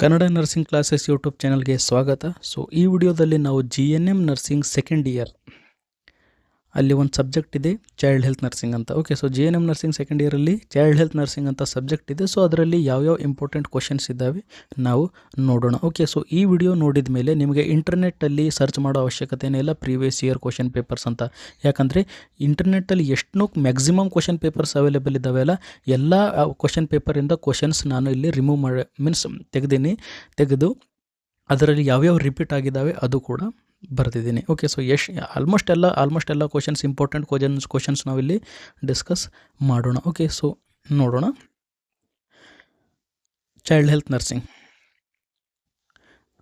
Kannada nursing classes YouTube ಚಾನಲ್ಗೆ ಸ್ವಾಗತ. So ಈ ವಿಡಿಯೋದಲ್ಲಿ ನಾವು GNM ನರ್ಸಿಂಗ್ ಸೆಕೆಂಡ್ ಇಯರ್ ಅಲ್ಲಿ ಒಂದು ಸಬ್ಜೆಕ್ಟ್ ಇದೆ ಚೈಲ್ಡ್ ಹೆಲ್ತ್ ನರ್ಸಿಂಗ್ ಅಂತ. Okay, so GNM nursing second ಇಯರಲ್ಲಿ ಚೈಲ್ಡ್ ಹೆಲ್ತ್ ನರ್ಸಿಂಗ್ ಅಂತ ಸಬ್ಜೆಕ್ಟ್ ಇದೆ. ಸೊ ಅದರಲ್ಲಿ ಯಾವ್ಯಾವ ಇಂಪಾರ್ಟೆಂಟ್ ಕ್ವಶನ್ಸ್ ಇದ್ದಾವೆ ನಾವು ನೋಡೋಣ. ಓಕೆ, ಸೊ ಈ ವಿಡಿಯೋ ನೋಡಿದ ಮೇಲೆ ನಿಮಗೆ ಇಂಟರ್ನೆಟ್ಟಲ್ಲಿ ಸರ್ಚ್ ಮಾಡೋ ಅವಶ್ಯಕತೆನೇ ಇಲ್ಲ ಪ್ರೀವಿಯಸ್ ಇಯರ್ ಕ್ವಶನ್ ಪೇಪರ್ಸ್ ಅಂತ. ಯಾಕಂದರೆ ಇಂಟರ್ನೆಟ್ಟಲ್ಲಿ ಎಷ್ಟು ಮ್ಯಾಕ್ಸಿಮಮ್ ಕ್ವಶನ್ ಪೇಪರ್ಸ್ ಅವೈಲೇಬಲ್ ಇದ್ದಾವೆಲ್ಲ ಎಲ್ಲ ಕ್ವಶನ್ ಪೇಪರಿಂದ ಕ್ವಶನ್ಸ್ ನಾನು ಇಲ್ಲಿ ರಿಮೂವ್ ಮಾಡಿ ತೆಗೆದು ಅದರಲ್ಲಿ ಯಾವ್ಯಾವ ರಿಪೀಟ್ ಆಗಿದ್ದಾವೆ ಅದು ಕೂಡ ಬರೆದಿದ್ದೀನಿ. ಓಕೆ, ಸೊ ಆಲ್ಮೋಸ್ಟ್ ಎಲ್ಲ ಕ್ವಶನ್ಸ್ ಇಂಪಾರ್ಟೆಂಟ್ ಕ್ವಶನ್ಸ್ ನಾವಿಲ್ಲಿ ಡಿಸ್ಕಸ್ ಮಾಡೋಣ. ಓಕೆ, ಸೊ ನೋಡೋಣ. ಚೈಲ್ಡ್ ಹೆಲ್ತ್ ನರ್ಸಿಂಗ್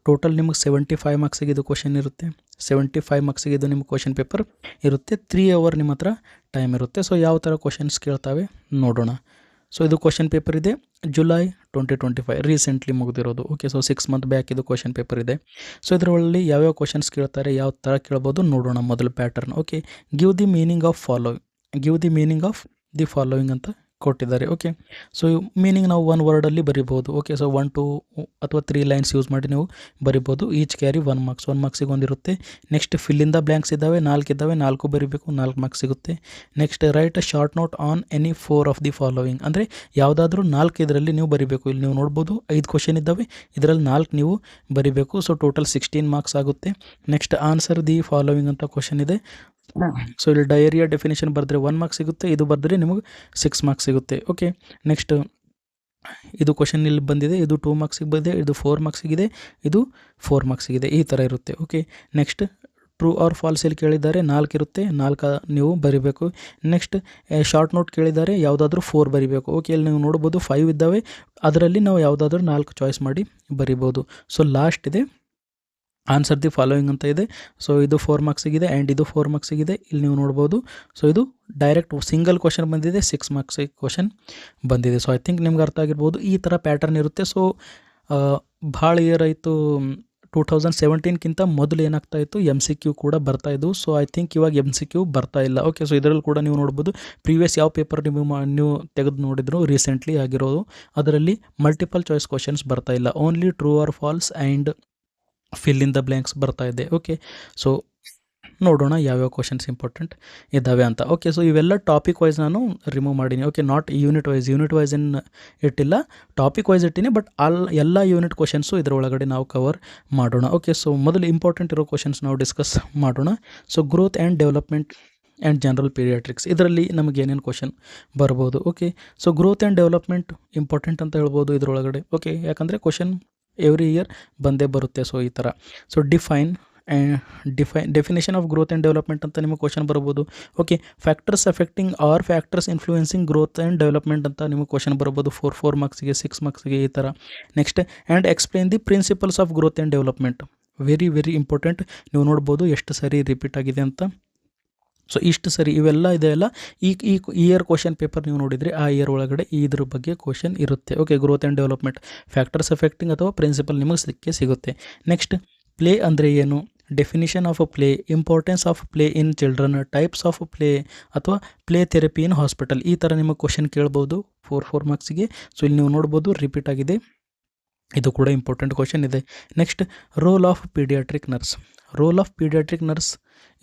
ಟೋಟಲ್ ನಿಮಗೆ 75 ಮಾರ್ಕ್ಸಿಗೆ ಇದು ಕ್ವಶನ್ ಇರುತ್ತೆ. 75 ಮಾರ್ಕ್ಸಿಗೆ ಇದು ನಿಮಗೆ ಕ್ವಶನ್ ಪೇಪರ್ ಇರುತ್ತೆ. 3 ಅವರ್ ನಿಮ್ಮ ಹತ್ರ ಟೈಮ್ ಇರುತ್ತೆ. ಸೊ ಯಾವ ಥರ ಕ್ವಶನ್ಸ್ ಕೇಳ್ತಾವೆ ನೋಡೋಣ. ಸೊ ಇದು ಕ್ವಶನ್ ಪೇಪರ್ ಇದೆ ಜುಲೈ 2025 ರೀಸೆಂಟ್ಲಿ ಮುಗಿದಿರೋದು. ಓಕೆ, ಸೊ 6 ಮಂತ್ ಬ್ಯಾಕ್ ಇದು ಕ್ವಶನ್ ಪೇಪರ್ ಇದೆ. ಸೊ ಇದರಲ್ಲಿ ಯಾವ್ಯಾವ ಕ್ವಶನ್ಸ್ ಕೇಳ್ತಾರೆ, ಯಾವ ಥರ ಕೇಳ್ಬೋದು ನೋಡೋಣ. ಮೊದಲು pattern. Okay, give the meaning of the following ಅಂತ ಕೊಟ್ಟಿದ್ದಾರೆ. ಓಕೆ, ಸೊ ಮೀನಿಂಗ್ ನಾವು 1 ವರ್ಡಲ್ಲಿ ಬರಿಬೋದು. ಓಕೆ, ಸೊ 1 2 ಅಥವಾ 3 ಲೈನ್ಸ್ ಯೂಸ್ ಮಾಡಿ ನೀವು ಬರಿಬೋದು. Each carry 1 marks. 1 ಮಾರ್ಕ್ಸಿಗೆ ಒಂದಿರುತ್ತೆ. Next fill in the blanks ಇದ್ದಾವೆ, 4 ಇದ್ದಾವೆ, 4 ಬರಿಬೇಕು, 4 ಮಾರ್ಕ್ಸ್ ಸಿಗುತ್ತೆ. Next write a short note on any 4 of the following, ಅಂದರೆ ಯಾವುದಾದ್ರೂ 4 ಇದರಲ್ಲಿ ನೀವು ಬರಿಬೇಕು. ಇಲ್ಲಿ ನೀವು ನೋಡ್ಬೋದು 5 ಕ್ವಶನ್ ಇದ್ದಾವೆ, ಇದರಲ್ಲಿ 4 ನೀವು ಬರಿಬೇಕು. ಸೊ ಟೋಟಲ್ 16 ಮಾರ್ಕ್ಸ್ ಆಗುತ್ತೆ. ನೆಕ್ಸ್ಟ್ ಆನ್ಸರ್ ದಿ ಫಾಲೋವಿಂಗ್ ಅಂತ ಕ್ವಶನ್ ಇದೆ. ಸೊ ಇಲ್ಲಿ ಡಯರಿಯಾ ಡೆಫಿನೇಷನ್ ಬರೆದ್ರೆ 1 ಮಾರ್ಕ್ಸ್ ಸಿಗುತ್ತೆ, ಇದು ಬರೆದ್ರೆ ನಿಮಗೆ 6 ಮಾರ್ಕ್ಸ್ ಸಿಗುತ್ತೆ. ಓಕೆ, ನೆಕ್ಸ್ಟ್ ಇದು ಕ್ವಶನ್ ಇಲ್ಲಿ ಬಂದಿದೆ, ಇದು 2 ಮಾರ್ಕ್ಸಿಗೆ ಬಂದಿದೆ, ಇದು 4 ಮಾರ್ಕ್ಸಿಗಿದೆ, ಇದು 4 ಮಾರ್ಕ್ಸಿಗಿದೆ, ಈ ಥರ ಇರುತ್ತೆ. Okay, next true or falls ಇಲ್ಲಿ ಕೇಳಿದ್ದಾರೆ, 4 ಇರುತ್ತೆ, 4 ನೀವು ಬರಿಬೇಕು. ನೆಕ್ಸ್ಟ್ ಶಾರ್ಟ್ ನೋಟ್ ಕೇಳಿದ್ದಾರೆ, ಯಾವುದಾದ್ರೂ 4 ಬರಿಬೇಕು. ಓಕೆ, ಇಲ್ಲಿ ನೀವು ನೋಡ್ಬೋದು 5 ಇದ್ದಾವೆ, ಅದರಲ್ಲಿ ನಾವು ಯಾವುದಾದ್ರೂ 4 ಚಾಯ್ಸ್ ಮಾಡಿ ಬರಿಬೋದು. ಸೊ ಲಾಸ್ಟ್ ಇದೆ ಆನ್ಸರ್ ದಿ ಫಾಲೋವಿಂಗ್ ಅಂತ ಇದೆ. ಸೊ ಇದು 4 ಮಾರ್ಕ್ಸಿಗಿದೆ ಆ್ಯಂಡ್ ಇದು 4 ಮಾರ್ಕ್ಸಿಗಿದೆ, ಇಲ್ಲಿ ನೀವು ನೋಡ್ಬೋದು. ಸೊ ಇದು ಡೈರೆಕ್ಟ್ ಸಿಂಗಲ್ ಕ್ವಶನ್ ಬಂದಿದೆ, 6 ಮಾರ್ಕ್ಸಿಗೆ ಕ್ವಶನ್ ಬಂದಿದೆ. ಸೊ ಐ ಥಿಂಕ್ ನಿಮ್ಗೆ ಅರ್ಥ ಆಗಿರ್ಬೋದು, ಈ ಥರ ಪ್ಯಾಟರ್ನ್ ಇರುತ್ತೆ. ಸೊ ಭಾಳ ಇಯರ್ ಆಯಿತು, 2017ಕ್ಕಿಂತ ಮೊದಲು ಏನಾಗ್ತಾ ಇತ್ತು, MCQ ಕೂಡ ಬರ್ತಾ ಇದ್ದು. ಸೊ ಐ ಥಿಂಕ್ ಇವಾಗ MCQ ಬರ್ತಾ ಇಲ್ಲ. ಓಕೆ, ಸೊ ಇದರಲ್ಲಿ ಕೂಡ ನೀವು ನೋಡ್ಬೋದು ಪ್ರೀವಿಯಸ್ ಯಾವ ಪೇಪರ್ ನೀವು ತೆಗೆದು ನೋಡಿದ್ರು ರೀಸೆಂಟ್ಲಿ ಆಗಿರೋದು, ಅದರಲ್ಲಿ ಮಲ್ಟಿಪಲ್ ಚಾಯ್ಸ್ ಕ್ವಶನ್ಸ್ ಬರ್ತಾ ಇಲ್ಲ, only true or falls and fill in the blanks ಬರ್ತಾ ಇದೆ. ಓಕೆ, ಸೊ ನೋಡೋಣ ಯಾವ್ಯಾವ ಕ್ವಶನ್ಸ್ ಇಂಪಾರ್ಟೆಂಟ್ ಇದ್ದಾವೆ ಅಂತ. ಓಕೆ, ಸೊ ಇವೆಲ್ಲ ಟಾಪಿಕ್ ವೈಸ್ ನಾನು ರಿಮೂವ್ ಮಾಡೀನಿ. ಓಕೆ, ನಾಟ್ ಯೂನಿಟ್ ವೈಸ್ ಏನು ಇಟ್ಟಿಲ್ಲ, ಟಾಪಿಕ್ ವೈಸ್ ಇಟ್ಟಿನಿ. ಬಟ್ ಎಲ್ಲ ಯೂನಿಟ್ ಕ್ವಶನ್ಸು ಇದರೊಳಗಡೆ ನಾವು ಕವರ್ ಮಾಡೋಣ. ಓಕೆ, ಸೊ ಮೊದಲು ಇಂಪಾರ್ಟೆಂಟ್ ಇರೋ ಕ್ವಶನ್ಸ್ ನಾವು ಡಿಸ್ಕಸ್ ಮಾಡೋಣ. So growth and development and general paediatrics, ಇದರಲ್ಲಿ ನಮಗೆ ಏನೇನು ಕ್ವಶನ್ ಬರ್ಬೋದು. Okay, so growth and development important ಅಂತ ಹೇಳ್ಬೋದು ಇದರೊಳಗಡೆ. ಓಕೆ, ಯಾಕಂದರೆ ಕ್ವಶನ್ ಎವ್ರಿ ಇಯರ್ ಬಂದೇ ಬರುತ್ತೆ. ಸೊ ಈ ಥರ. So definition of growth and development ಅಂತ ನಿಮಗೆ ಕ್ವಶನ್ ಬರ್ಬೋದು. Okay, factors affecting are factors influencing growth and development ಅಂತ ನಿಮಗೆ ಕ್ವಶನ್ ಬರ್ಬೋದು. 4 ಮಾರ್ಕ್ಸಿಗೆ, 6 ಮಾರ್ಕ್ಸಿಗೆ, ಈ ಥರ. Next and explain the principles of growth and development, very important. ನೀವು ನೋಡ್ಬೋದು ಎಷ್ಟು ಸರಿ ರಿಪೀಟ್ ಆಗಿದೆ ಅಂತ. ಸೊ ಇಷ್ಟು ಸರಿ ಇವೆಲ್ಲ ಇದೆಯಲ್ಲ, ಈ ಇಯರ್ ಕ್ವಶನ್ ಪೇಪರ್ ನೀವು ನೋಡಿದರೆ ಆ ಇಯರ್ ಒಳಗಡೆ ಇದ್ರ ಬಗ್ಗೆ ಕ್ವಶನ್ ಇರುತ್ತೆ. Okay, growth and development, factors affecting ಅಥವಾ ಪ್ರಿನ್ಸಿಪಲ್ ನಿಮಗೆ ಸಿಗುತ್ತೆ. ನೆಕ್ಸ್ಟ್ ಪ್ಲೇ ಅಂದರೆ ಏನು, definition of a play, importance of play in children, types of play ಅಥವಾ ಪ್ಲೇ ಥೆರಪಿ ಇನ್ ಹಾಸ್ಪಿಟಲ್, ಈ ಥರ ನಿಮಗೆ ಕ್ವಶನ್ ಕೇಳ್ಬೋದು 4 ಮಾರ್ಕ್ಸಿಗೆ. ಸೊ ಇಲ್ಲಿ ನೀವು ನೋಡ್ಬೋದು ರಿಪೀಟ್ ಆಗಿದೆ, ಇದು ಕೂಡ ಇಂಪಾರ್ಟೆಂಟ್ ಕ್ವಶನ್ ಇದೆ. Next role of paediatric nurse,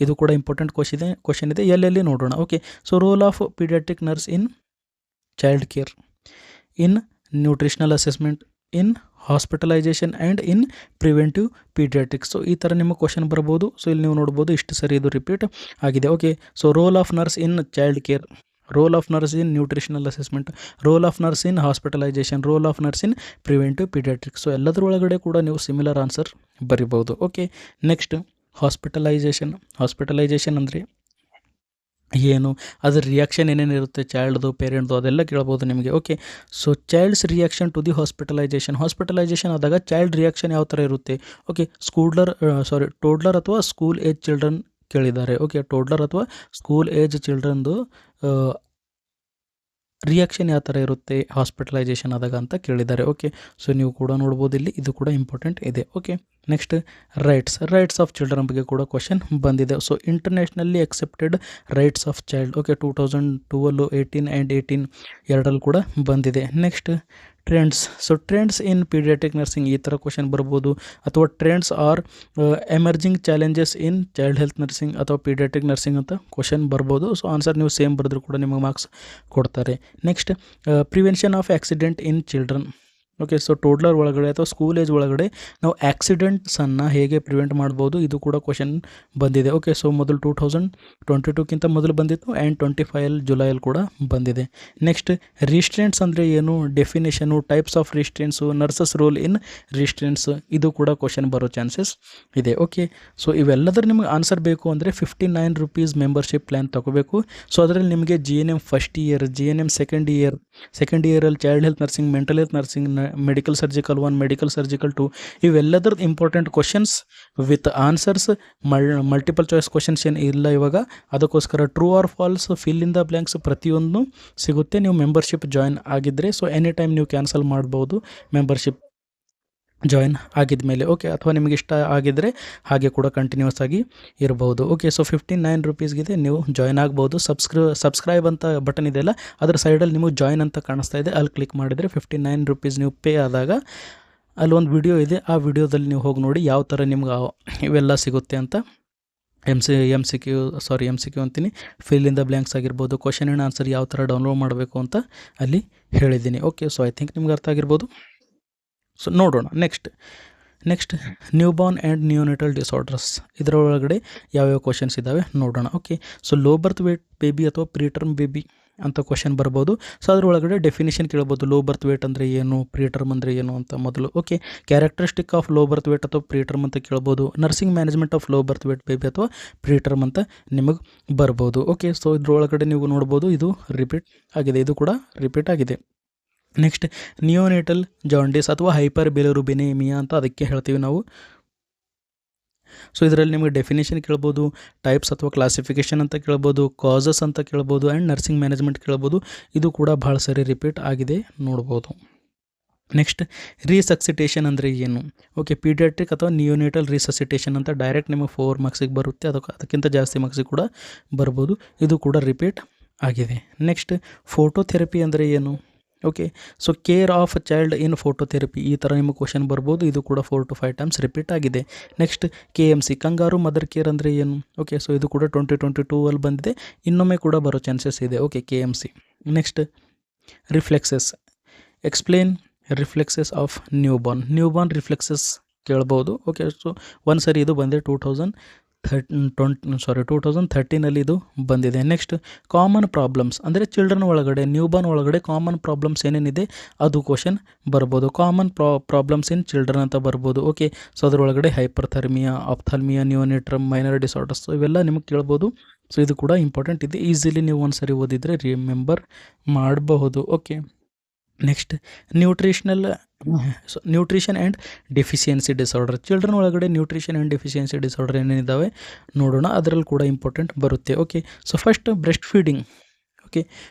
ಇದು ಕೂಡ ಇಂಪಾರ್ಟೆಂಟ್ ಕ್ವಶನ್ ಇದೆ. ಎಲ್ಲೆಲ್ಲಿ ನೋಡೋಣ. Okay, so role of paediatric nurse in child care, in nutritional assessment, in hospitalisation and in preventive paediatrics. So ಈ ಥರ ನಿಮಗೆ ಕ್ವಶನ್ ಬರ್ಬೋದು. ಸೊ ಇಲ್ಲಿ ನೀವು ನೋಡ್ಬೋದು ಇಷ್ಟು ಸರಿ ಇದು ರಿಪೀಟ್ ಆಗಿದೆ. Okay, so role of nurse in child care, role of nurse in nutritional assessment, role of nurse in hospitalisation, role of nurse in preventive paediatrics. So ಎಲ್ಲದರೊಳಗಡೆ ಕೂಡ ನೀವು ಸಿಮಿಲರ್ ಆನ್ಸರ್ ಬರಿಬೋದು. ಓಕೆ, ನೆಕ್ಸ್ಟ್ ಹಾಸ್ಪಿಟಲೈಸೇಷನ್ ಅಂದರೆ ಏನು, ಅದರ reaction ಏನೇನಿರುತ್ತೆ ಚೈಲ್ಡ್ದು, ಪೇರೆಂಟ್ದು, ಅದೆಲ್ಲ ಕೇಳ್ಬೋದು ನಿಮಗೆ. Okay, so child's reaction to the hospitalisation ಆದಾಗ ಚೈಲ್ಡ್ ರಿಯಾಕ್ಷನ್ ಯಾವ ಥರ ಇರುತ್ತೆ. ಓಕೆ, ಟೋಡ್ಲರ್ ಅಥವಾ ಸ್ಕೂಲ್ ಏಜ್ ಚಿಲ್ಡ್ರನ್ ಕೇಳಿದ್ದಾರೆ. ಓಕೆ, ಟೋಡ್ಲರ್ ಅಥವಾ ಸ್ಕೂಲ್ ಏಜ್ ಚಿಲ್ಡ್ರನ್ದು ರಿಯಾಕ್ಷನ್ ಯಾವ ಥರ ಇರುತ್ತೆ ಹಾಸ್ಪಿಟಲೈಸೇಷನ್ ಆದಾಗ ಅಂತ ಕೇಳಿದ್ದಾರೆ. ಓಕೆ, ಸೊ ನೀವು ಕೂಡ ನೋಡ್ಬೋದು ಇಲ್ಲಿ, ಇದು ಕೂಡ ಇಂಪಾರ್ಟೆಂಟ್ ಇದೆ. Okay, next rights of children ಬಗ್ಗೆ ಕೂಡ ಕ್ವಶನ್ ಬಂದಿದೆ. So internationally accepted rights of child. Okay, 2012, 18 and 18 ಎರಡರಲ್ಲಿ ಕೂಡ ಬಂದಿದೆ. Next trends. So trends in paediatric nursing ಈ ಥರ ಕ್ವಶನ್ ಬರ್ಬೋದು, ಅಥವಾ trends are emerging challenges in child health nursing ಅಥವಾ ಪೀಡಿಯಾಟ್ರಿಕ್ ನರ್ಸಿಂಗ್ ಅಂತ ಕ್ವಶನ್ ಬರ್ಬೋದು. ಸೊ ಆನ್ಸರ್ ನೀವು ಸೇಮ್ ಬರೆದ್ರು ಕೂಡ ನಿಮಗೆ ಮಾರ್ಕ್ಸ್ ಕೊಡ್ತಾರೆ. Next prevention of accident in children. Okay, so ಟೋಡ್ಲರ್ ಒಳಗಡೆ ಅಥವಾ ಸ್ಕೂಲ್ ಏಜ್ ಒಳಗಡೆ ನಾವು ಆಕ್ಸಿಡೆಂಟ್ಸನ್ನು ಹೇಗೆ ಪ್ರಿವೆಂಟ್ ಮಾಡ್ಬೋದು, ಇದು ಕೂಡ ಕ್ವಶನ್ ಬಂದಿದೆ. ಓಕೆ, ಸೊ ಮೊದಲು 2022ಕ್ಕಿಂತ ಮೊದಲು ಬಂದಿತ್ತು ಆ್ಯಂಡ್ 25 ಜುಲೈಯಲ್ಲಿ ಕೂಡ ಬಂದಿದೆ. ನೆಕ್ಸ್ಟ್ ರಿಸ್ಟ್ರೆಂಟ್ಸ್ ಅಂದರೆ ಏನು, definition, types of restraints, nurses role in restraints, ಇದು ಕೂಡ ಕ್ವಶನ್ ಬರೋ ಚಾನ್ಸಸ್ ಇದೆ. ಓಕೆ, ಸೊ ಇವೆಲ್ಲದರ ನಿಮಗೆ ಆನ್ಸರ್ ಬೇಕು ಅಂದರೆ ₹59 ಮೆಂಬರ್ಶಿಪ್ ಪ್ಲ್ಯಾನ್ ತೊಗೋಬೇಕು. ಸೊ ಅದರಲ್ಲಿ ನಿಮಗೆ GNM first year, GNM second ಇಯರಲ್ಲಿ child health nursing, mental health nursing, medical surgical 1, medical surgical 2, ಇವೆಲ್ಲದ್ರದ್ದು important questions with answers, multiple choice questions ಏನು ಇಲ್ಲ ಇವಾಗ. ಅದಕ್ಕೋಸ್ಕರ true or false, fill in the blanks ಪ್ರತಿಯೊಂದು ಸಿಗುತ್ತೆ ನೀವು ಮೆಂಬರ್ಶಿಪ್ ಜಾಯಿನ್ ಆಗಿದ್ದರೆ. ಸೊ ಎನಿ ಟೈಮ್ ನೀವು ಕ್ಯಾನ್ಸಲ್ ಮಾಡ್ಬೋದು ಮೆಂಬರ್ಶಿಪ್ ಜಾಯಿನ್ ಆಗಿದ ಮೇಲೆ. ಓಕೆ, ಅಥವಾ ನಿಮಗೆ ಇಷ್ಟ ಆಗಿದ್ದರೆ ಹಾಗೆ ಕೂಡ ಕಂಟಿನ್ಯೂಸ್ ಆಗಿ ಇರ್ಬೋದು. ಓಕೆ, ಸೊ ₹59ಗಿದೆ, ನೀವು ಜಾಯ್ನ್ ಆಗ್ಬೋದು. ಸಬ್ಸ್ಕ್ರೈಬ್ ಅಂತ ಬಟನ್ ಇದೆಯಲ್ಲ, ಅದರ ಸೈಡಲ್ಲಿ ನಿಮಗೆ ಜಾಯ್ನ್ ಅಂತ ಕಾಣಿಸ್ತಾ ಇದೆ, ಅಲ್ಲಿ ಕ್ಲಿಕ್ ಮಾಡಿದರೆ ₹59 ನೀವು ಪೇ ಆದಾಗ ಅಲ್ಲೊಂದು ವಿಡಿಯೋ ಇದೆ, ಆ ವಿಡಿಯೋದಲ್ಲಿ ನೀವು ಹೋಗಿ ನೋಡಿ ಯಾವ ಥರ ನಿಮ್ಗೆ ಇವೆಲ್ಲ ಸಿಗುತ್ತೆ ಅಂತ. ಎಮ್ ಸಿ ಕ್ಯೂ ಅಂತೀನಿ, ಫಿಲ್ ಇನ್ ದ ಬ್ಲ್ಯಾಂಕ್ಸ್ ಆಗಿರ್ಬೋದು, ಕ್ವಶನ್ ಆ್ಯಂಡ್ ಆನ್ಸರ್ ಯಾವ ಥರ ಡೌನ್ಲೋಡ್ ಮಾಡಬೇಕು ಅಂತ ಅಲ್ಲಿ ಹೇಳಿದ್ದೀನಿ. ಓಕೆ, ಸೊ ಐ ಥಿಂಕ್ ನಿಮ್ಗೆ ಅರ್ಥ ಆಗಿರ್ಬೋದು. ಸೊ ನೋಡೋಣ next newborn and neonatal disorders, ಇದರೊಳಗಡೆ ಯಾವ್ಯಾವ ಕ್ವಶನ್ಸ್ ಇದ್ದಾವೆ ನೋಡೋಣ. Okay, so low birth weight baby ಅಥವಾ ಪ್ರೀಟರ್ಮ್ ಬೇಬಿ ಅಂತ ಕ್ವಶನ್ ಬರ್ಬೋದು. ಸೊ ಅದರೊಳಗಡೆ ಡೆಫಿನೇಷನ್ ಕೇಳ್ಬೋದು, ಲೋ ಬರ್ತ್ ವೇಟ್ ಅಂದರೆ ಏನು, ಪ್ರೀಟರ್ಮ್ ಅಂದರೆ ಏನು ಅಂತ ಮೊದಲು. Okay, characteristic of low birth weight ಅಥವಾ ಪ್ರೀಟರ್ಮ್ ಅಂತ ಕೇಳ್ಬೋದು. Nursing management of low birth weight baby ಅಥವಾ ಪ್ರೀಟರ್ಮ್ ಅಂತ ನಿಮಗೆ ಬರ್ಬೋದು. ಓಕೆ, ಸೊ ಇದರೊಳಗಡೆ ನೀವು ನೋಡ್ಬೋದು, ಇದು ರಿಪೀಟ್ ಆಗಿದೆ, ಇದು ಕೂಡ ರಿಪೀಟ್ ಆಗಿದೆ. ನೆಕ್ಸ್ಟ್ ನಿಯೋನೇಟಲ್ ಜಾಂಡೀಸ್ ಅಥವಾ ಹೈಪರ್ ಬಿಲಿರುಬಿನೇಮಿಯಾ ಅಂತ ಅದಕ್ಕೆ ಹೇಳ್ತೀವಿ ನಾವು. ಸೊ ಇದರಲ್ಲಿ ನಿಮಗೆ ಡೆಫಿನೇಷನ್ ಕೇಳ್ಬೋದು, ಟೈಪ್ಸ್ ಅಥವಾ ಕ್ಲಾಸಿಫಿಕೇಷನ್ ಅಂತ ಕೇಳ್ಬೋದು, ಕಾಸಸ್ ಅಂತ ಕೇಳ್ಬೋದು, ಆ್ಯಂಡ್ ನರ್ಸಿಂಗ್ ಮ್ಯಾನೇಜ್ಮೆಂಟ್ ಕೇಳ್ಬೋದು. ಇದು ಕೂಡ ಭಾಳ ಸರಿ ರಿಪೀಟ್ ಆಗಿದೆ ನೋಡ್ಬೋದು. ನೆಕ್ಸ್ಟ್ ರೀಸಕ್ಸಿಟೇಷನ್ ಅಂದರೆ ಏನು. ಓಕೆ, ಪೀಡಿಯಾಟ್ರಿಕ್ ಅಥವಾ ನಿಯೋನೇಟಲ್ ರೀಸಸಿಟೇಷನ್ ಅಂತ ಡೈರೆಕ್ಟ್ ನಿಮಗೆ 4 ಮಾರ್ಕ್ಸಿಗೆ ಬರುತ್ತೆ, ಅದಕ್ಕಿಂತ ಜಾಸ್ತಿ ಮಾರ್ಕ್ಸಿಗೆ ಕೂಡ ಬರ್ಬೋದು. ಇದು ಕೂಡ ರಿಪೀಟ್ ಆಗಿದೆ. ನೆಕ್ಸ್ಟ್ ಫೋಟೋಥೆರಪಿ ಅಂದರೆ ಏನು. Okay, so care of child in phototherapy, ಈ ಥರ ನಿಮಗೆ ಕ್ವಶನ್ ಬರ್ಬೋದು. ಇದು ಕೂಡ 4 to 5 ಟೈಮ್ಸ್ ರಿಪೀಟ್ ಆಗಿದೆ. Next KMC kangaroo mother care ಅಂದರೆ ಏನು. ಓಕೆ, ಸೊ ಇದು ಕೂಡ 2022 ಬಂದಿದೆ, ಇನ್ನೊಮ್ಮೆ ಕೂಡ ಬರೋ ಚಾನ್ಸಸ್ ಇದೆ. Okay, KMC. Next reflexes, explain reflexes of newborn reflexes ಕೇಳ್ಬೋದು. ಓಕೆ, ಸೊ ಒಂದು ಸರಿ ಇದು ಬಂದಿದೆ 2013 ಇದು ಬಂದಿದೆ. ನೆಕ್ಸ್ಟ್ ಕಾಮನ್ ಪ್ರಾಬ್ಲಮ್ಸ್ ಅಂದರೆ ಚಿಲ್ಡ್ರನ್ ಒಳಗಡೆ, ನ್ಯೂಬಾರ್ನ್ ಒಳಗಡೆ ಕಾಮನ್ ಪ್ರಾಬ್ಲಮ್ಸ್ ಏನೇನಿದೆ ಅದು ಕ್ವಶನ್ ಬರ್ಬೋದು. ಕಾಮನ್ ಪ್ರಾಬ್ಲಮ್ಸ್ ಇನ್ ಚಿಲ್ಡ್ರನ್ ಅಂತ ಬರ್ಬೋದು. ಓಕೆ, ಸೊ ಅದರೊಳಗಡೆ ಹೈಪರ್ಥರ್ಮಿಯಾ, ಆಪ್ಥಾಲ್ಮಿಯಾ, ನಿಯೋನೆಟ್ರಮ್, ಮೈನರ್ ಡಿಸಾರ್ಡರ್ಸ್ ಇವೆಲ್ಲ ನಿಮಗೆ ಕೇಳ್ಬೋದು. ಸೊ ಇದು ಕೂಡ ಇಂಪಾರ್ಟೆಂಟ್ ಇದೆ, ಈಸಿಲಿ ನೀವು ಒಂದು ಸರಿ ಓದಿದರೆ ರಿಮೆಂಬರ್ ಮಾಡಬಹುದು. Okay, next nutrition and deficiency disorder, children ಒಳಗಡೆ ನ್ಯೂಟ್ರಿಷನ್ ಆ್ಯಂಡ್ ಡೆಫಿಷಿಯನ್ಸಿ ಡಿಸಾರ್ಡರ್ ಏನೇನಿದ್ದಾವೆ ನೋಡೋಣ, ಅದರಲ್ಲಿ ಕೂಡ ಇಂಪಾರ್ಟೆಂಟ್ ಬರುತ್ತೆ. Okay, so first breast feeding. Okay,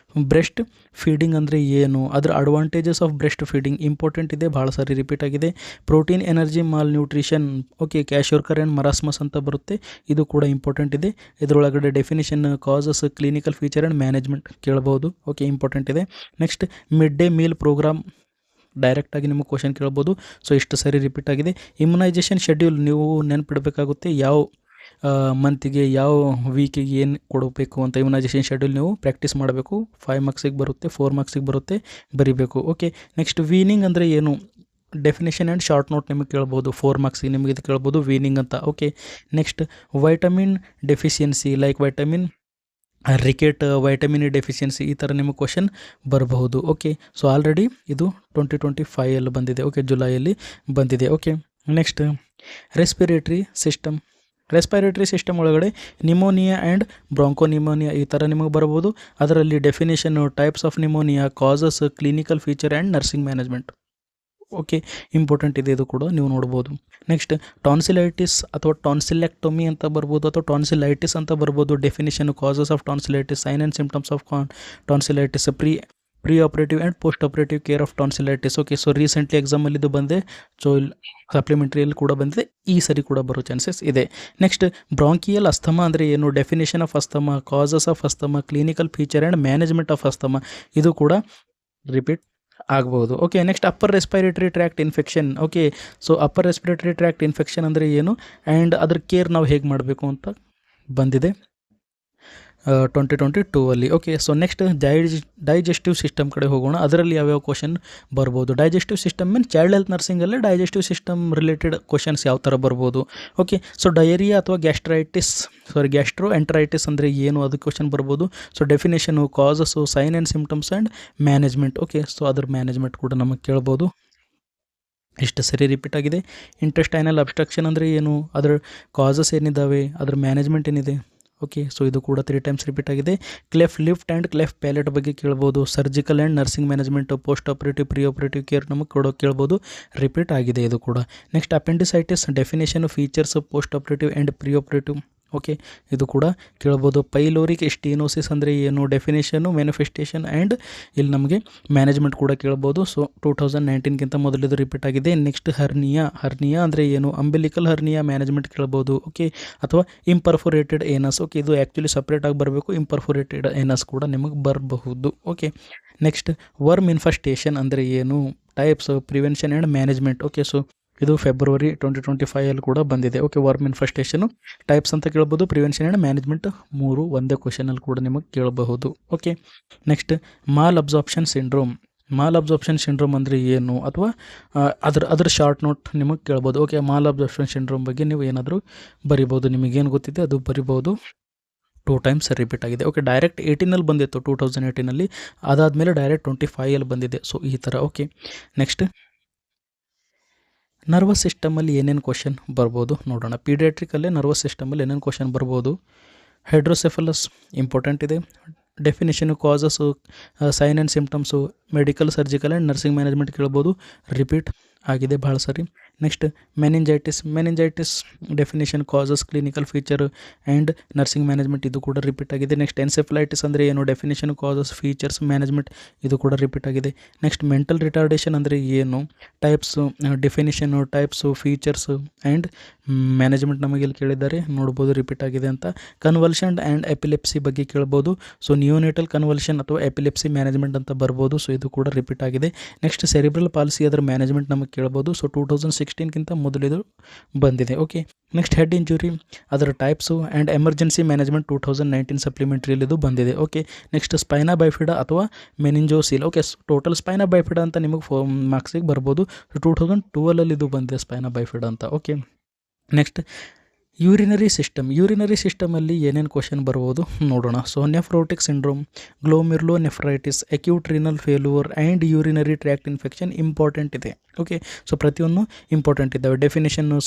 breast feeding ಅಂದರೆ ಏನು, ಅದರ advantages of breast feeding important ಇದೆ, ಭಾಳ ಸಾರಿ ರಿಪೀಟ್ ಆಗಿದೆ. Protein energy malnutrition, okay, kwashiorkor and marasmus ಅಂತ ಬರುತ್ತೆ, ಇದು ಕೂಡ ಇಂಪಾರ್ಟೆಂಟ್ ಇದೆ. ಇದರೊಳಗಡೆ definition, causes, clinical feature and management ಕೇಳ್ಬೋದು. ಓಕೆ, ಇಂಪಾರ್ಟೆಂಟ್ ಇದೆ. Next mid day meal program, ಡೈರೆಕ್ಟಾಗಿ ನಿಮಗೆ ಕ್ವಶನ್ ಕೇಳ್ಬೋದು. ಸೊ ಇಷ್ಟು ಸರಿ ರಿಪೀಟ್ ಆಗಿದೆ. ಇಮ್ಯುನೈಜೇಷನ್ ಶೆಡ್ಯೂಲ್ ನೀವು ನೆನ್ಪಿಡಬೇಕಾಗುತ್ತೆ, ಯಾವ ಮಂತಿಗೆ ಯಾವ ವೀಕಿಗೆ ಏನು ಕೊಡಬೇಕು ಅಂತ ಇಮ್ಯುನೈಜೇಷನ್ ಶೆಡ್ಯೂಲ್ ನೀವು ಪ್ರಾಕ್ಟೀಸ್ ಮಾಡಬೇಕು. 5 ಮಾರ್ಕ್ಸಿಗೆ ಬರುತ್ತೆ, 4 ಮಾರ್ಕ್ಸಿಗೆ ಬರುತ್ತೆ, ಬರೀಬೇಕು. ಓಕೆ, ನೆಕ್ಸ್ಟ್ ವೀನಿಂಗ್ ಅಂದರೆ ಏನು, ಡೆಫಿನೇಷನ್ ಆ್ಯಂಡ್ ಶಾರ್ಟ್ ನೋಟ್ ನಿಮಗೆ ಕೇಳ್ಬೋದು. 4 ಮಾರ್ಕ್ಸಿಗೆ ನಿಮಗೆ ಇದು ಕೇಳ್ಬೋದು, ವೀನಿಂಗ್ ಅಂತ. Okay, next vitamin deficiency, like vitamin rickets, vitamin E deficiency, ಈ ಥರ ನಿಮಗೆ ಕ್ವಶನ್ ಬರಬಹುದು. ಓಕೆ, ಸೊ ಆಲ್ರೆಡಿ ಇದು 2025 ಬಂದಿದೆ. ಓಕೆ, ಜುಲೈಯಲ್ಲಿ ಬಂದಿದೆ. ಓಕೆ, ನೆಕ್ಸ್ಟ್ ರೆಸ್ಪಿರೇಟರಿ ಸಿಸ್ಟಮ್ ಒಳಗಡೆ ನಿಮೋನಿಯಾ ಆ್ಯಂಡ್ ಬ್ರಾಂಕೋನಿಮೋನಿಯಾ ಈ ಥರ ನಿಮಗೆ ಬರ್ಬೋದು. ಅದರಲ್ಲಿ definition, types of pneumonia, causes, clinical feature and nursing management. Okay, important ಇದೆ, ಇದು ಕೂಡ ನೀವು ನೋಡ್ಬೋದು. ನೆಕ್ಸ್ಟ್ ಟಾನ್ಸಿಲೈಟಿಸ್ ಅಥವಾ ಟಾನ್ಸಿಲೆಕ್ಟೊಮಿ ಅಂತ ಬರ್ಬೋದು, ಅಥವಾ ಟಾನ್ಸಿಲೈಟಿಸ್ ಅಂತ ಬರ್ಬೋದು. Definition, causes of tonsillitis, sign and symptoms of tonsillitis, pre operative and post operative care of tonsillitis. Okay, so recently ಎಕ್ಸಾಮಲ್ಲಿ ಇದು ಬಂದೆ, ಸೊ ಸಪ್ಲಿಮೆಂಟ್ರಿಯಲ್ಲಿ ಕೂಡ ಬಂದಿದೆ, ಈ ಸರಿ ಕೂಡ ಬರೋ ಚಾನ್ಸಸ್ ಇದೆ. ನೆಕ್ಸ್ಟ್ ಬ್ರಾಂಕಿಯಲ್ ಅಸ್ತಮಾ ಅಂದರೆ ಏನು, definition of asthma, causes of asthma, clinical feature and management of asthma, ಇದು ಕೂಡ ರಿಪೀಟ್ ಆಗ್ಬೋದು. Okay, next upper respiratory tract infection. Okay, so upper respiratory tract infection ಅಂದರೆ ಏನು ಆ್ಯಂಡ್ ಅದ್ರ ಕೇರ್ ನಾವು ಹೇಗೆ ಮಾಡಬೇಕು ಅಂತ ಬಂದಿದೆ 2022 ಅಲ್ಲಿ. Okay, so next digestive system ಕಡೆ ಹೋಗೋಣ. ಅದರಲ್ಲಿ ಯಾವ್ಯಾವ ಕ್ವಶನ್ ಬರ್ಬೋದು. Digestive system mean child health ನರ್ಸಿಂಗಲ್ಲೇ ಡೈಜೆಸ್ಟಿವ್ ಸಿಸ್ಟಮ್ ರಿಲೇಟೆಡ್ ಕ್ವಶನ್ಸ್ ಯಾವ ಥರ ಬರ್ಬೋದು. ಓಕೆ, ಸೊ ಡಯರಿಯಾ ಅಥವಾ ಗ್ಯಾಸ್ಟ್ರೋ ಎಂಟರೈಟಿಸ್ ಅಂದರೆ ಏನು, ಅದು ಕ್ವಶನ್ ಬರ್ಬೋದು. So definition, causes, sign and symptoms and management. Okay, so ಅದ್ರ ಮ್ಯಾನೇಜ್ಮೆಂಟ್ ಕೂಡ ನಮಗೆ ಕೇಳ್ಬೋದು. ಇಷ್ಟು ಸರಿ ರಿಪೀಟ್ ಆಗಿದೆ. ಇಂಟೆಸ್ಟೈನಲ್ ಅಬ್ಸ್ಟ್ರಕ್ಷನ್ ಅಂದರೆ ಏನು, ಅದರ ಕಾಸಸ್ ಏನಿದ್ದಾವೆ, ಅದ್ರ ಮ್ಯಾನೇಜ್ಮೆಂಟ್ ಏನಿದೆ. ಓಕೆ, ಸೊ ಇದು ಕೂಡ 3 ಟೈಮ್ಸ್ ರಿಪೀಟ್ ಆಗಿದೆ. Cleft lift and cleft palate ಬಗ್ಗೆ ಕೇಳ್ಬೋದು. Surgical and nursing management, post operative, pre operative care ನಮಗೆ ಕೇಳ್ಬೋದು. ರಿಪೀಟ್ ಆಗಿದೆ ಇದು ಕೂಡ. Next appendicitis definition, features, post operative and pre operative. Okay, ಇದು ಕೂಡ ಕೇಳ್ಬೋದು. ಪೈಲೋರಿಕ್ ಸ್ಟೀನೋಸಿಸ್ ಅಂದರೆ ಏನು, ಡೆಫಿನೇಷನು, ಮ್ಯಾನಿಫೆಸ್ಟೇಷನ್ ಆ್ಯಂಡ್ ಇಲ್ಲಿ ನಮಗೆ ಮ್ಯಾನೇಜ್ಮೆಂಟ್ ಕೂಡ ಕೇಳ್ಬೋದು. ಸೊ 2019ಗಿಂತ ಮೊದಲಿದು ರಿಪೀಟ್ ಆಗಿದೆ. ನೆಕ್ಸ್ಟ್ ಹರ್ನಿಯಾ ಅಂದರೆ ಏನು, ಅಂಬಿಲಿಕಲ್ ಹರ್ನಿಯಾ ಮ್ಯಾನೇಜ್ಮೆಂಟ್ ಕೇಳ್ಬೋದು. ಓಕೆ, ಅಥವಾ ಇಂಪರ್ಫೋರೇಟೆಡ್ ಏನಸ್. ಓಕೆ, ಇದು ಆ್ಯಕ್ಚುಲಿ ಸಪ್ರೇಟಾಗಿ ಬರಬೇಕು. ಇಂಪರ್ಫೋರೇಟೆಡ್ ಏನಸ್ ಕೂಡ ನಿಮಗೆ ಬರಬಹುದು. ಓಕೆ, ನೆಕ್ಸ್ಟ್ ವರ್ಮ್ ಇನ್ಫೆಸ್ಟೇಷನ್ ಅಂದರೆ ಏನು, types, prevention and management. Okay, so ಇದು ಫೆಬ್ರವರಿ 2025 ಕೂಡ ಬಂದಿದೆ. ಓಕೆ, ವರ್ಮ್ ಇನ್ಫೆಸ್ಟೇಷನು, ಟೈಪ್ಸ್ ಅಂತ ಕೇಳ್ಬೋದು, ಪ್ರಿವೆನ್ಷನ್ ಆ್ಯಂಡ್ ಮ್ಯಾನೇಜ್ಮೆಂಟ್ 3 ಒಂದೇ ಕ್ವಶನಲ್ಲಿ ಕೂಡ ನಿಮಗೆ ಕೇಳಬಹುದು. Okay, next mall absorption syndrome ಅಂದರೆ ಏನು, ಅಥವಾ ಅದ್ರ ಶಾರ್ಟ್ ನೋಟ್ ನಿಮಗೆ ಕೇಳ್ಬೋದು. ಓಕೆ, ಮಾಲ್ ಅಬ್ಸಾರ್ಪ್ಷನ್ ಸಿಂಡ್ರೋಮ್ ಬಗ್ಗೆ ನೀವು ಏನಾದರೂ ಬರಿಬೋದು, ನಿಮಗೇನು ಗೊತ್ತಿದೆ ಅದು ಬರಿಬೋದು. 2 ಟೈಮ್ಸ್ ರಿಪೀಟ್ ಆಗಿದೆ. ಓಕೆ, ಡೈರೆಕ್ಟ್ 18ನಲ್ಲಿ ಬಂದಿತ್ತು 2018ನಲ್ಲಿ, ಅದಾದಮೇಲೆ ಡೈರೆಕ್ಟ್ 25 ಬಂದಿದೆ. ಸೊ ಈ ಥರ. ಓಕೆ, ನೆಕ್ಸ್ಟ್ ನರ್ವಸ್ ಸಿಸ್ಟಮಲ್ಲಿ ಏನೇನು ಕ್ವಶನ್ ಬರ್ಬೋದು ನೋಡೋಣ. ಪೀಡಿಯಾಟ್ರಿಕಲ್ಲೇ ನರ್ವಸ್ ಸಿಸ್ಟಮಲ್ಲಿ ಏನೇನು ಕ್ವಶನ್ ಬರ್ಬೋದು. ಹೈಡ್ರೋಸೆಫಲಸ್ ಇಂಪಾರ್ಟೆಂಟ್ ಇದೆ. Definition, causes, sign and symptoms, medical, surgical and nursing management ಕೇಳ್ಬೋದು. ರಿಪೀಟ್ ಆಗಿದೆ ಭಾಳ ಸರಿ. Next meningitis definition, causes, clinical feature and nursing management, ಇದು ಕೂಡ ರಿಪೀಟ್ ಆಗಿದೆ. ನೆಕ್ಸ್ಟ್ ಎನ್ಸೆಫಲೈಟಿಸ್ ಅಂದರೆ ಏನು, ಡೆಫಿನೇಷನ್, ಕಾಸಸ್, ಫೀಚರ್ಸ್, ಮ್ಯಾನೇಜ್ಮೆಂಟ್, ಇದು ಕೂಡ ರಿಪೀಟ್ ಆಗಿದೆ. ನೆಕ್ಸ್ಟ್ ಮೆಂಟಲ್ ರಿಟಾರ್ಡೇಷನ್ ಅಂದರೆ ಏನು, types, definition, types, features and management ನಮಗೆ ಇಲ್ಲಿ ಕೇಳಿದ್ದಾರೆ, ನೋಡ್ಬೋದು ರಿಪೀಟ್ ಆಗಿದೆ ಅಂತ. ಕನ್ವಲ್ಷನ್ ಆ್ಯಂಡ್ ಎಪಿಲೆಪ್ಸಿ ಬಗ್ಗೆ ಕೇಳ್ಬೋದು. ಸೊ ನಿಯೋನೇಟಲ್ ಕನ್ವಲ್ಷನ್ ಅಥವಾ ಎಪಿಲೆಪ್ಸಿ ಮ್ಯಾನೇಜ್ಮೆಂಟ್ ಅಂತ ಬರ್ಬೋದು. ಸೊ ಇದು ಕೂಡ ರಿಪೀಟ್ ಆಗಿದೆ. ನೆಕ್ಸ್ಟ್ ಸೆರಿಬ್ರಲ್ ಪಾಲಿಸಿ, ಅದರ ಮ್ಯಾನೇಜ್ಮೆಂಟ್ ನಮಗೆ ಕೇಳ್ಬೋದು. ಸೊ 2016ಗಿಂತ ಮೊದಲಿದು ಬಂದಿದೆ. ಓಕೆ, ನೆಕ್ಸ್ಟ್ ಹೆಡ್ ಇಂಜುರಿ, ಅದರ ಟೈಪ್ಸು ಆ್ಯಂಡ್ ಎಮರ್ಜೆನ್ಸಿ ಮ್ಯಾನೇಜ್ಮೆಂಟ್ 2019 ಸಪ್ಲಿಮೆಂಟ್ರಿಲಿದು ಬಂದಿದೆ. ಓಕೆ, ನೆಕ್ಸ್ಟ್ ಸ್ಪೈನಾ ಬೈಫಿಡಾ ಅಥವಾ ಮೆನಿಂಜೋಸಿಲ್. ಓಕೆ, ಟೋಟಲ್ ಸ್ಪೈನಾ ಬೈಫಿಡಾ ಅಂತ ನಿಮಗೆ ಮಾರ್ಕ್ಸಿಗೆ ಬರ್ಬೋದು. 2012 ಇದು ಬಂದಿದೆ ಸ್ಪೈನಾ ಬೈಫಿಡಾ ಅಂತ. ಓಕೆ, ನೆಕ್ಸ್ಟ್ ಯೂರಿನರಿ ಸಿಸ್ಟಮಲ್ಲಿ ಏನೇನು ಕ್ವಶನ್ ಬರ್ಬೋದು ನೋಡೋಣ. So nephrotic syndrome, glomerulonephritis, acute renal failure and urinary tract infection important ಇದೆ. ಓಕೆ, ಸೊ ಪ್ರತಿಯೊಂದು ಇಂಪಾರ್ಟೆಂಟ್ ಇದ್ದಾವೆ. Definition,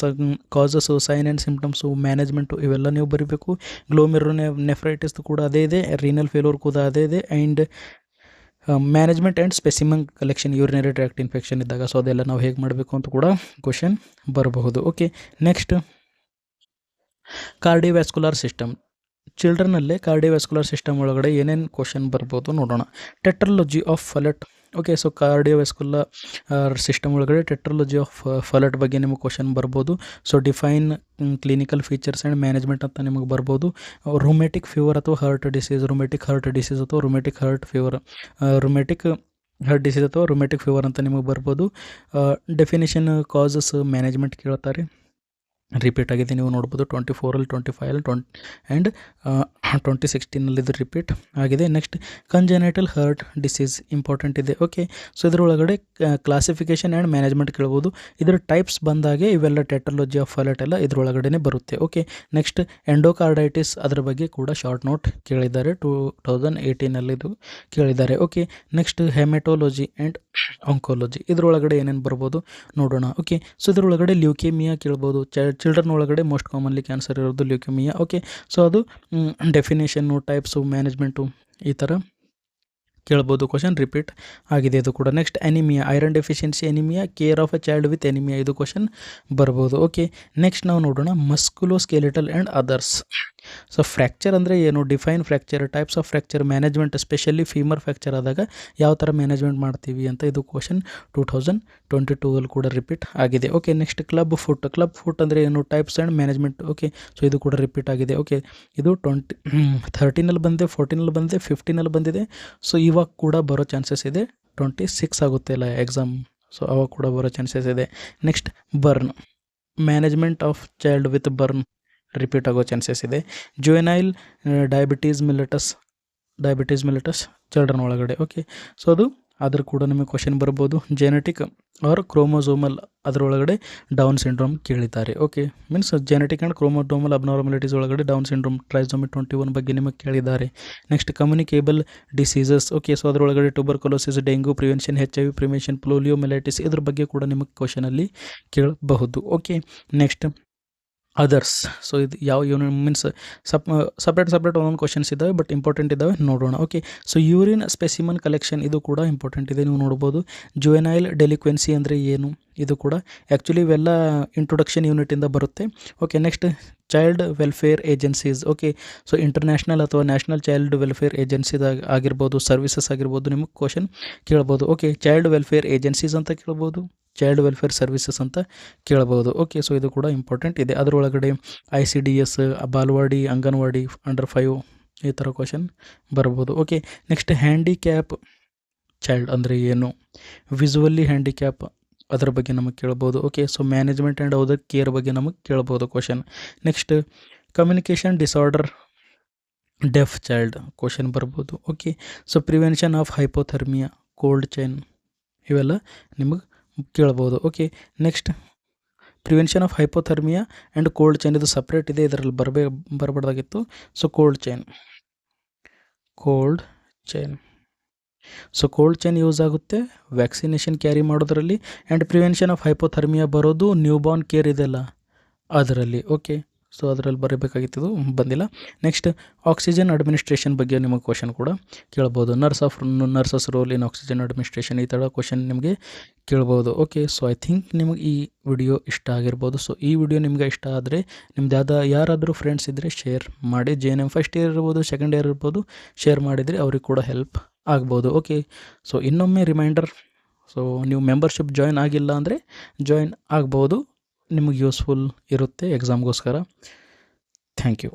causes, sign and symptoms, management, ಇವೆಲ್ಲ ನೀವು ಬರೀಬೇಕು. ಗ್ಲೋಮಿರ್ಲೋನೆಫ್ರೈಟಿಸ್ ಕೂಡ ಅದೇ ಇದೆ, ರೀನಲ್ ಫೇಲ್ಯೂರ್ ಕೂಡ ಅದೇ ಇದೆ, and management and specimen collection urinary tract infection ಇದ್ದಾಗ. ಸೊ ಅದೆಲ್ಲ ನಾವು ಹೇಗೆ ಮಾಡಬೇಕು ಅಂತ ಕೂಡ ಕ್ವಶನ್ ಬರಬಹುದು. Okay, next cardiovascular system. ಚಿಲ್ಡ್ರನ್ನಲ್ಲೇ ಕಾರ್ಡಿವ್ಯಾಸ್ಕುಲರ್ ಸಿಸ್ಟಮ್ ಒಳಗಡೆ ಏನೇನು ಕ್ವಶನ್ ಬರ್ಬೋದು ನೋಡೋಣ. Tetralogy of Fallot. Okay, so cardiovascular system ಒಳಗಡೆ ಟೆಟ್ರಾಲಜಿ ಆಫ್ ಫಲೆಟ್ ಬಗ್ಗೆ ನಿಮಗೆ ಕ್ವಶನ್ ಬರ್ಬೋದು. So define clinical features and management ಅಂತ ನಿಮಗೆ ಬರ್ಬೋದು. ರುಮೆಟಿಕ್ ಫೀವರ್ ಅಥವಾ ಹಾರ್ಟ್ ಡಿಸೀಸ್ ಅಥವಾ ರುಮೆಟಿಕ್ ಹಾರ್ಟ್ ಡಿಸೀಸ್ ಅಥವಾ ರುಮೆಟಿಕ್ ಫೀವರ್ ಅಂತ ನಿಮಗೆ ಬರ್ಬೋದು. ಡೆಫಿನೇಷನ್, ಕಾಸಸ್, ಮ್ಯಾನೇಜ್ಮೆಂಟ್ ಕೇಳ್ತಾರೆ. ರಿಪೀಟ್ ಆಗಿದೆ, ನೀವು ನೋಡ್ಬೋದು 24, 25 ಆ್ಯಂಡ್ 2016 ಇದು ರಿಪೀಟ್ ಆಗಿದೆ. Next congenital heart disease important ಇದೆ. ಓಕೆ, ಸೊ ಇದರೊಳಗಡೆ ಕ್ಲಾಸಿಫಿಕೇಷನ್ ಆ್ಯಂಡ್ ಮ್ಯಾನೇಜ್ಮೆಂಟ್ ಕೇಳ್ಬೋದು. ಇದರ ಟೈಪ್ಸ್ ಬಂದಾಗೆ ಇವೆಲ್ಲ ಟೆಟ್ರಾಲಜಿ ಆಫ್ ಫಲೆಟ್ ಎಲ್ಲ ಇದರೊಳಗಡೆ ಬರುತ್ತೆ. ಓಕೆ, ನೆಕ್ಸ್ಟ್ ಎಂಡೋಕಾರ್ಡೈಟಿಸ್, ಅದರ ಬಗ್ಗೆ ಕೂಡ ಶಾರ್ಟ್ ನೋಟ್ ಕೇಳಿದ್ದಾರೆ, 2018 ಇದು ಕೇಳಿದ್ದಾರೆ. ಓಕೆ, ನೆಕ್ಸ್ಟ್ ಹೆಮೆಟೋಲಜಿ ಆ್ಯಂಡ್ ಆಂಕೋಲಜಿ, ಇದರೊಳಗಡೆ ಏನೇನು ಬರ್ಬೋದು ನೋಡೋಣ. ಓಕೆ, ಸೊ ಇದರೊಳಗಡೆ ಲ್ಯೂಕೇಮಿಯಾ ಕೇಳ್ಬೋದು. ಚಿಲ್ಡ್ರನ್ ಒಳಗಡೆ ಮೋಸ್ಟ್ ಕಾಮನ್ಲಿ ಕ್ಯಾನ್ಸರ್ ಇರೋದು ಲ್ಯೂಕೇಮಿಯಾ. ಓಕೆ, ಸೊ ಅದು ಡೆಫಿನೇಷನ್ನು, ಟೈಪ್ಸು, ಮ್ಯಾನೇಜ್ಮೆಂಟು ಈ ಥರ ಕೇಳ್ಬೋದು. ಕ್ವಶನ್ ರಿಪೀಟ್ ಆಗಿದೆ ಇದು ಕೂಡ. Next anaemia, iron deficiency anaemia, care of A child with anaemia, ಇದು ಕ್ವಶನ್ ಬರ್ಬೋದು. ಓಕೆ, ನೆಕ್ಸ್ಟ್ ನಾವು ನೋಡೋಣ ಮಸ್ಕುಲೋಸ್ಕೆಲಿಟಲ್ ಆ್ಯಂಡ್ ಅದರ್ಸ್. ಸೊ ಫ್ರ್ಯಾಕ್ಚರ್ ಅಂದರೆ ಏನು, define fracture, types of fracture, management, especially femur fracture ಆದಾಗ ಯಾವ ಥರ ಮ್ಯಾನೇಜ್ಮೆಂಟ್ ಮಾಡ್ತೀವಿ ಅಂತ ಇದು ಕ್ವಶನ್ 2022 ಕೂಡ ರಿಪೀಟ್ ಆಗಿದೆ. ಓಕೆ, ನೆಕ್ಸ್ಟ್ ಕ್ಲಬ್ ಫುಟ್ ಅಂದರೆ ಏನು, types and management. Okay, so ಇದು ಕೂಡ ರಿಪೀಟ್ ಆಗಿದೆ. ಓಕೆ, ಇದು 2013 ಬಂದಿದೆ, 14 ಬಂದಿದೆ, 15 ಬಂದಿದೆ. ಸೊ ಇವಾಗ ಕೂಡ ಬರೋ ಚಾನ್ಸಸ್ ಇದೆ 26 ಆಗುತ್ತೆ ಅಲ್ಲ ಎಕ್ಸಾಮ್, ಸೊ ಅವಾಗ ಕೂಡ ಬರೋ ಚಾನ್ಸಸ್ ಇದೆ. Next burn, management of child with burn repeat ಆಗೋ ಚಾನ್ಸಸ್ ಇದೆ. ಜುವೆನೈಲ್ ಡಯಾಬಿಟೀಸ್ ಮಿಲಿಟಸ್ ಚಿಲ್ಡ್ರನ್ ಒಳಗಡೆ. ಓಕೆ, ಸೊ ಅದು ಅದ್ರ ಕೂಡ ನಿಮಗೆ ಕ್ವಶನ್ ಬರ್ಬೋದು. ಜೆನೆಟಿಕ್ ಆರ್ ಕ್ರೋಮೋಸೋಮಲ್ ಅದರೊಳಗಡೆ ಡೌನ್ ಸಿಂಡ್ರೋಮ್ ಕೇಳಿದ್ದಾರೆ. Okay, means genetic and chromosomal abnormalities ಒಳಗಡೆ ಡೌನ್ ಸಿಂಡ್ರೋಮ್ ಟ್ರೈಸೋಮಿ 21 ಬಗ್ಗೆ ನಿಮಗೆ ಕೇಳಿದ್ದಾರೆ. Next communicable diseases. Okay, so ಅದರೊಳಗಡೆ tuberculosis, dengue prevention, HIV prevention, poliomyelitis ಇದ್ರ ಬಗ್ಗೆ ಕೂಡ ನಿಮಗೆ ಕ್ವಶನಲ್ಲಿ ಕೇಳಬಹುದು. Okay, next others. ಸೊ ಇದು ಯಾವ ಯೂನಿಟ್ ಮೀನ್ಸ್ ಸಪ್ರೇಟ್ ಒಂದೊಂದು ಕ್ವಶನ್ಸ್ ಇದ್ದಾವೆ, ಬಟ್ ಇಂಪಾರ್ಟೆಂಟ್ ಇದ್ದಾವೆ, ನೋಡೋಣ. Okay, so urine specimen collection ಇದು ಕೂಡ ಇಂಪಾರ್ಟೆಂಟ್ ಇದೆ, ನೀವು ನೋಡ್ಬೋದು. ಜುವೆನೈಲ್ ಡೆಲಿಕ್ವೆನ್ಸಿ ಅಂದರೆ ಏನು, ಇದು ಕೂಡ ಆ್ಯಕ್ಚುಲಿ ಇವೆಲ್ಲ ಇಂಟ್ರೊಡಕ್ಷನ್ ಯೂನಿಟಿಂದ ಬರುತ್ತೆ. Okay, next child welfare agencies. Okay, so international ಅಥವಾ ನ್ಯಾಷನಲ್ ಚೈಲ್ಡ್ ವೆಲ್ಫೇರ್ ಏಜೆನ್ಸಿದಾಗ ಆಗಿರ್ಬೋದು, ಸರ್ವಿಸಸ್ ಆಗಿರ್ಬೋದು, ನಿಮಗೆ ಕ್ವಶನ್ ಕೇಳ್ಬೋದು. ಓಕೆ, ಚೈಲ್ಡ್ ವೆಲ್ಫೇರ್ ಏಜೆನ್ಸೀಸ್ ಅಂತ ಕೇಳ್ಬೋದು, ಚೈಲ್ಡ್ ವೆಲ್ಫೇರ್ ಸರ್ವಿಸಸ್ ಅಂತ ಕೇಳ್ಬೋದು. ಓಕೆ, ಸೊ ಇದು ಕೂಡ ಇಂಪಾರ್ಟೆಂಟ್ ಇದೆ. ಅದರೊಳಗಡೆ ICDS, ಬಾಲ್ವಾಡಿ, ಅಂಗನವಾಡಿ, ಅಂಡರ್ 5 ಈ ಥರ ಕ್ವಶನ್ ಬರ್ಬೋದು. ಓಕೆ, ನೆಕ್ಸ್ಟ್ ಹ್ಯಾಂಡಿಕ್ಯಾಪ್ ಚೈಲ್ಡ್ ಅಂದರೆ ಏನು, ವಿಸುವಲ್ಲಿ ಹ್ಯಾಂಡಿಕ್ಯಾಪ್ ಅದರ ಬಗ್ಗೆ ನಮಗೆ ಕೇಳ್ಬೋದು. Okay, so management and other care ಬಗ್ಗೆ ನಮಗೆ ಕೇಳ್ಬೋದು question. Next communication disorder deaf child question ಬರ್ಬೋದು. Okay, so prevention of hypothermia, cold chain ಇವೆಲ್ಲ ನಿಮಗೆ ಕೇಳ್ಬೋದು. Okay, next prevention of hypothermia and cold chain ಇದು ಸಪ್ರೇಟ್ ಇದೆ, ಇದರಲ್ಲಿ ಬರಬಾರ್ದಾಗಿತ್ತು. So cold chain so cold chain use ಆಗುತ್ತೆ ವ್ಯಾಕ್ಸಿನೇಷನ್ ಕ್ಯಾರಿ ಮಾಡೋದ್ರಲ್ಲಿ, ಆ್ಯಂಡ್ ಪ್ರಿವೆನ್ಷನ್ ಆಫ್ ಹೈಪೋಥರ್ಮಿಯಾ ಬರೋದು ನ್ಯೂಬಾರ್ನ್ ಕೇರ್ ಇದೆಲ್ಲ ಅದರಲ್ಲಿ. ಓಕೆ, ಸೊ ಅದರಲ್ಲಿ ಬರಬೇಕಾಗಿತ್ತು, ಬಂದಿಲ್ಲ. ನೆಕ್ಸ್ಟ್ ಆಕ್ಸಿಜನ್ ಅಡ್ಮಿನಿಸ್ಟ್ರೇಷನ್ ಬಗ್ಗೆ ನಿಮಗೆ ಕ್ವಶನ್ ಕೂಡ ಕೇಳ್ಬೋದು. ನರ್ಸಸ್ ರೋಲ್ ಇನ್ ಆಕ್ಸಿಜನ್ ಅಡ್ಮಿನಿಸ್ಟ್ರೇಷನ್ ಈ ಥರ ಕ್ವಶನ್ ನಿಮಗೆ ಕೇಳ್ಬೋದು. ಓಕೆ, ಸೊ ಐ ಥಿಂಕ್ ನಿಮಗೆ ಈ ವಿಡಿಯೋ ಇಷ್ಟ ಆಗಿರ್ಬೋದು. ಸೊ ಈ ವಿಡಿಯೋ ನಿಮಗೆ ಇಷ್ಟ ಆದರೆ ನಿಮ್ದು ಯಾರಾದರೂ ಫ್ರೆಂಡ್ಸ್ ಇದ್ದರೆ ಶೇರ್ ಮಾಡಿ. JNM ಫಸ್ಟ್ ಇಯರ್ ಇರ್ಬೋದು, ಸೆಕೆಂಡ್ ಇಯರ್ ಇರ್ಬೋದು, ಶೇರ್ ಮಾಡಿದರೆ ಅವ್ರಿಗೆ ಕೂಡ ಹೆಲ್ಪ್ ಆಗ್ಬೋದು. ಓಕೆ, ಸೊ ಇನ್ನೊಮ್ಮೆ ರಿಮೈಂಡರ್, ಸೊ ನೀವು ಮೆಂಬರ್ಶಿಪ್ ಜಾಯ್ನ್ ಆಗಿಲ್ಲ ಅಂದರೆ ಜಾಯ್ನ್ ಆಗ್ಬೋದು, ನಿಮಗೆ ಯೂಸ್ಫುಲ್ ಇರುತ್ತೆ ಎಕ್ಸಾಮ್ಗೋಸ್ಕರ. Thank you.